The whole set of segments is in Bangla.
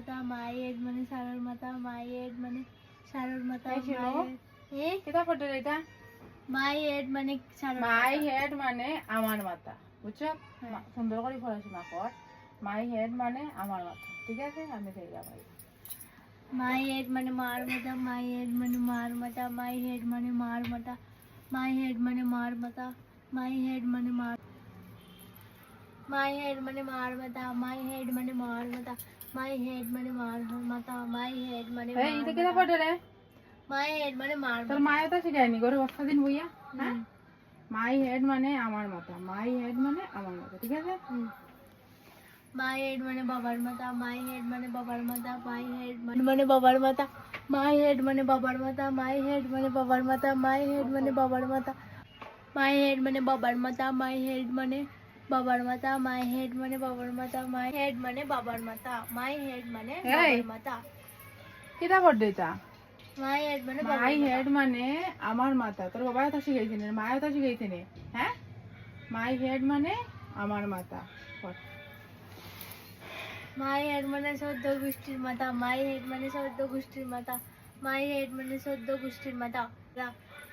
মাথা, মাই হেড মানে সারোর মাথা, মাই হেড মানে সারোর মাথা, কিতা পড়ে এটা? মাই হেড মানে সারোর মাই হেড মানে আমার মাথা, বুঝছো? সুন্দর করে পড়াশোনা কর। মাই হেড মানে আমার মাথা, ঠিক আছে? আমি থেকে যাবো। মাই হেড মানে মার মাথা, মাই হেড মানে মার মাথা, মাই হেড মানে মার মাথা, মাই হেড মানে মার মাথা, মাই হেড মানে মার, মাই হেড মানে মার মাথা, মাই হেড মানে মার মাথা, মাই হেড মানে মার মাথা, মাই হেড মানে এই এটা কিতা পড়ে রে? মাই হেড মানে মার তোর মায়ের তো শিখায়নি ঘরে বসা দিন বইয়া, হ্যাঁ? মাই হেড মানে আমার মাথা, মাই হেড মানে আমার মাথা, ঠিক আছে? মাই হেড মানে বাবার মাথা, মাই হেড মানে বাবার মাথা, মাই হেড মানে বাবার মাথা, মাই হেড মানে বাবার মাথা, মাই হেড মানে বাবার মাথা, মাই হেড মানে বাবার মাথা, মাই হেড মানে বাবার মাথা, মাই হেড মানে বাবার মাথা, মাই হেড মানে বাবার মাথা, মাই হেড মানে বাবার মাথা, মাই হেড মানে বাবার মাথা। কিতা পড়ে এটা? মাই হেড মানে মাই হেড মানে আমার মাথা। তোর বাবা তো শিখাইছে না, মায়ের তো শিখাইছে না, হ্যাঁ? মাই হেড মানে আমার মাথা। মাই হেড মানে 14 গোষ্ঠীর মাথা, মাই হেড মানে 14 গোষ্ঠীর মাথা, মাই হেড মানে 14 গোষ্ঠীর মাথা,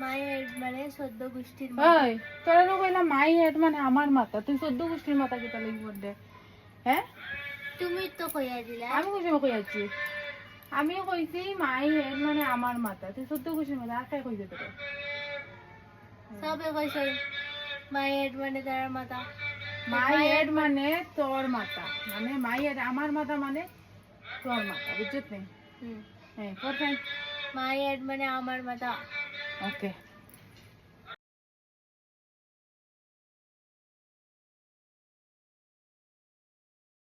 মাই হেড মানে 14 গোষ্ঠীর মাথা। ওই তোরা তো কইলাম মাই হেড মানে আমার মাথা, তুই 14 গোষ্ঠীর মাথা কিতা লাগি পড়ে? হ্যাঁ? তুমি তো কইয়া দিলা। আমি কইছি কইয়াছি। আমিও কইছি মাই হেড মানে আমার মাথা, তুই 14 গোষ্ঠীর মাথা আর কে কইছে তোরে? সবে কইছে মাই হেড মানে তার মাথা, মাই হেড মানে তোর মাথা, মানে মাই হেড আমার মাথা মানে তোর মাথা, বুঝছিস নি? হ্যাঁ, পড়। মাই হেড মানে আমার মাথা। ওকে।